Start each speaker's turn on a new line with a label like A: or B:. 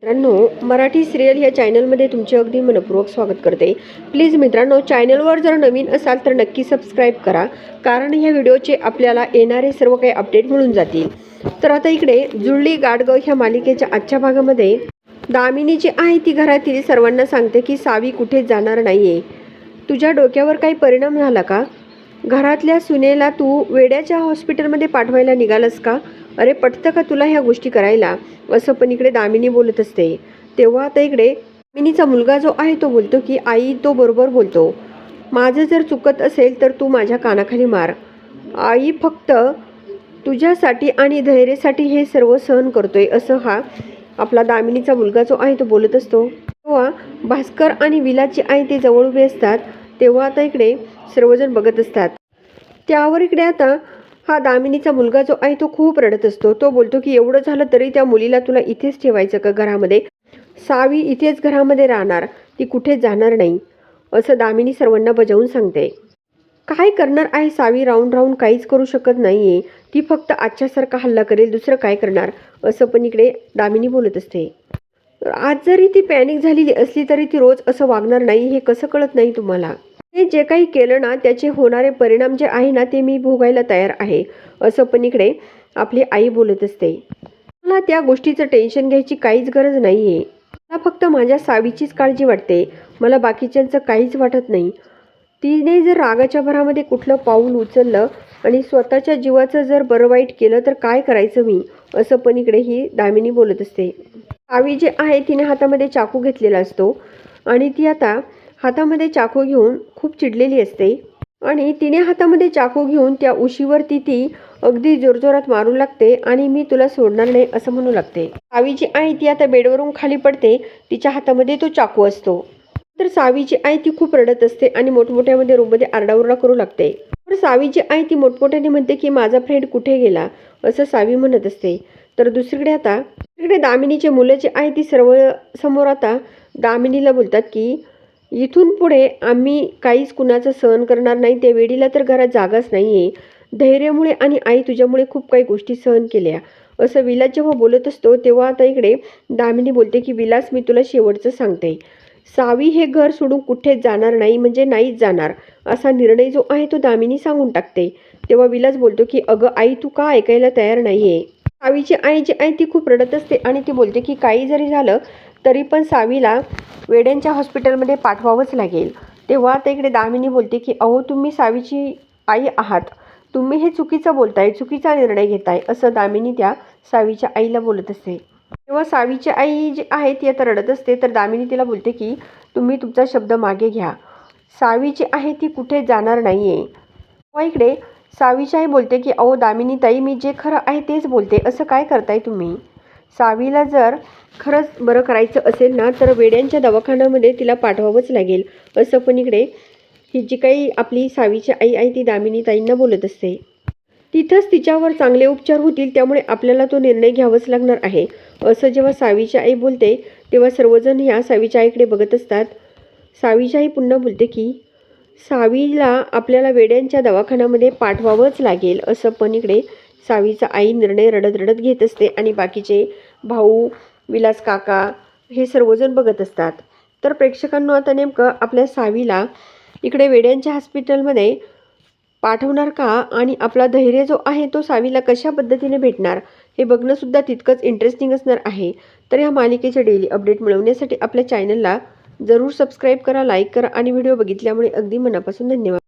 A: मित्रांनो, मराठी सिरियल या चॅनलमध्ये तुमचे अगदी मनपूर्वक स्वागत करते. प्लीज मित्रांनो, चॅनलवर जर नवीन असाल तर नक्की सबस्क्राईब करा, कारण ह्या व्हिडिओचे आपल्याला येणारे सर्व काही अपडेट मिळून जातील. तर आता इकडे जुळली गाडगं ह्या मालिकेच्या आजच्या भागामध्ये दामिनी जी आहे ती घरातील सर्वांना सांगते की सावी कुठेच जाणार नाहीये. तुझ्या डोक्यावर काही परिणाम झाला का? घरातल्या सुनेला तू वेड्याच्या हॉस्पिटलमध्ये पाठवायला निघालस का? अरे पटतं का तुला ह्या गोष्टी करायला? असं पण इकडे दामिनी बोलत असते. तेव्हा आता इकडे दामिनीचा मुलगा जो आहे तो बोलतो की आई तो बरोबर बोलतो, माझं जर चुकत असेल तर तू माझ्या कानाखाली मार. आई फक्त तुझ्यासाठी आणि धैर्यासाठी हे सर्व सहन करतोय, असं हा आपला दामिनीचा मुलगा जो आहे तो बोलत असतो. तेव्हा भास्कर आणि विलाची आई ते जवळ उभे असतात. तेव्हा आता इकडे सर्वजण बघत असतात. त्यावर इकडे आता हा दामिनीचा मुलगा जो आहे तो खूप रडत असतो. तो बोलतो की एवढं झालं तरी त्या मुलीला तुला इथेच ठेवायचं का घरामध्ये? सावी इथेच घरामध्ये राहणार, ती कुठेच जाणार नाही, असं दामिनी सर्वांना बजावून सांगते. काय करणार आहे सावी? राहून राहून काहीच करू शकत नाहीये. ती फक्त आजच्यासारखा हल्ला करेल, दुसरं काय करणार, असं पण इकडे दामिनी बोलत असते. आज जरी ती पॅनिक झालेली असली तरी ती रोज असं वागणार नाही, हे कसं कळत नाही तुम्हाला? ते जे काही केलं ना त्याचे होणारे परिणाम जे आहे ना ते मी भोगायला तयार आहे, असं पण इकडे आपली आई बोलत असते. मला त्या गोष्टीचं टेन्शन घ्यायची काहीच गरज नाहीये. मला फक्त माझ्या सावीचीच काळजी वाटते, मला बाकीच्यांचं काहीच वाटत नाही. तिने जर रागाच्या भरामध्ये कुठलं पाऊल उचललं आणि स्वतःच्या जीवाचं जर बरं वाईट केलं तर काय करायचं मी, असं पण इकडे ही दामिनी बोलत असते. सावी जे आहे तिने हातामध्ये चाकू घेतलेला असतो आणि ती आता हातामध्ये चाकू घेऊन खूप चिडलेली असते आणि तिने हातामध्ये चाकू घेऊन त्या उशीवरती ती अगदी जोरजोरात मारू लागते आणि मी तुला सोडणार नाही असं म्हणू लागते. सावीची आई ती आता बेडवरून खाली पडते, तिच्या हातामध्ये तो चाकू असतो. तर सावीची आई ती खूप रडत असते आणि मोठमोठ्यामध्ये रूममध्ये आरडाओरडा करू लागते. तर सावीची आई ती मोठमोठ्याने म्हणते की माझा फ्रेंड कुठे गेला, असं सावी म्हणत असते. तर दुसरीकडे आता दामिनीचे मुलं जे आहे ती सर्व समोर आता दामिनीला बोलतात की इथून पुढे आम्ही काहीच कुणाचं सहन करणार नाही. त्या वेडीला तर घरात जागाच नाहीये. धैर्यामुळे आणि आई तुझ्यामुळे खूप काही गोष्टी सहन केल्या, असं विलास जेव्हा बोलत असतो तेव्हा आता इकडे दामिनी बोलते की विलास मी तुला शेवटचं सांगते, सावी हे घर सोडून कुठेच जाणार नाही, म्हणजे नाहीच जाणार, असा निर्णय जो आहे तो दामिनी सांगून टाकते. तेव्हा विलास बोलतो की अगं आई तू का ऐकायला तयार नाहीये? सावीची आई जी आहे ती खूप रडत असते आणि ती बोलते की काही जरी झालं तरी पण सावीला वेड्यांच्या हॉस्पिटलमध्ये पाठवावंच लागेल. तेव्हा आता इकडे दामिनी बोलते की अहो तुम्ही सावीची आई आहात, तुम्ही हे चुकीचं बोलताय, चुकीचा निर्णय घेताय, असं दामिनी त्या सावीच्या आईला बोलत असते. तेव्हा सावीची आई जी आहे ती आता रडत असते. तर दामिनी तिला बोलते की तुम्ही तुमचा शब्द मागे घ्या, सावी जी आहे ती कुठे जाणार नाहीये. तेव्हा इकडे सावीची आई बोलते की अहो दामिनी ताई मी जे खरं आहे तेच बोलते, असं काय करताय तुम्ही? सावीला जर खरंच बरं करायचं असेल ना तर वेड्यांच्या दवाखान्यामध्ये तिला पाठवावंच लागेल, असं पण इकडे ही जी काही आपली सावीची आई आहे ती दामिनी ताईंना बोलत असते. तिथंच तिच्यावर चांगले उपचार होतील, त्यामुळे आपल्याला तो निर्णय घ्यावाच लागणार आहे, असं जेव्हा सावीची आई बोलते तेव्हा सर्वजण ह्या सावीच्या आईकडे बघत असतात. सावीची आई पुन्हा बोलते की सावीला आपल्याला वेड्यांच्या दवाखान्यामध्ये पाठवावंच लागेल, असं पण इकडे सावीचा आई निर्णय रडत रडत घेत असते आणि बाकीचे भाऊ, विलास काका हे सर्वजण बघत असतात. तर प्रेक्षकांना आता नेमकं आपल्या सावीला इकडे वेड्यांच्या हॉस्पिटलमध्ये पाठवणार का आणि आपला धैर्य जो आहे तो सावीला कशा पद्धतीने भेटणार, हे बघणंसुद्धा तितकंच इंटरेस्टिंग असणार आहे. तर या मालिकेचे डेली अपडेट मिळवण्यासाठी आपल्या चॅनलला जरूर सबस्क्राईब करा, लाईक करा आणि व्हिडिओ बघितल्यामुळे अगदी मनापासून धन्यवाद.